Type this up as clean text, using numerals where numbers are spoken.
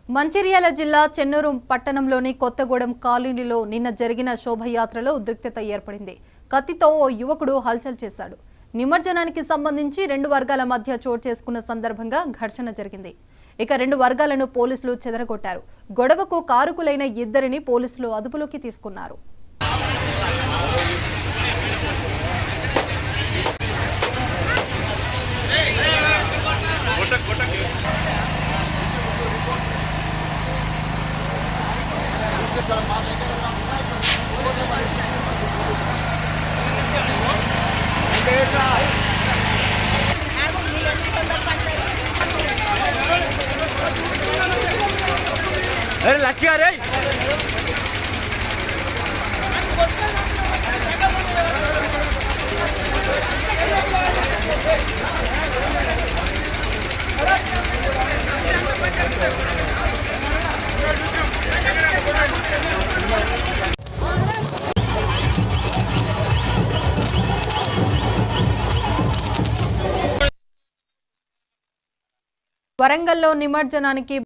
మంచిర్యాల జిల్లా చెన్నూరు పట్టణంలోని కొత్తగూడెం కాలనీలో నిన్న జరిగిన శోభయాత్రలో ఉద్రిక్తత ఏర్పడింది. కత్తితో ఓ యువకుడు హల్చల్ చేశాడు. నిమజ్జనానికి సంబంధించి రెండు వర్గాల మధ్య చోటు చేసుకున్న సందర్భంగా ఘర్షణ జరిగింది. ఇక రెండు వర్గాలను పోలీసులు చెదరగొట్టారు. గొడవకు కారకులైన ఇద్దరిని పోలీసులు అదుపులోకి తీసుకున్నారు. अरे लक्ष्य अरे వరంగల్లో నిమజ్జనానికి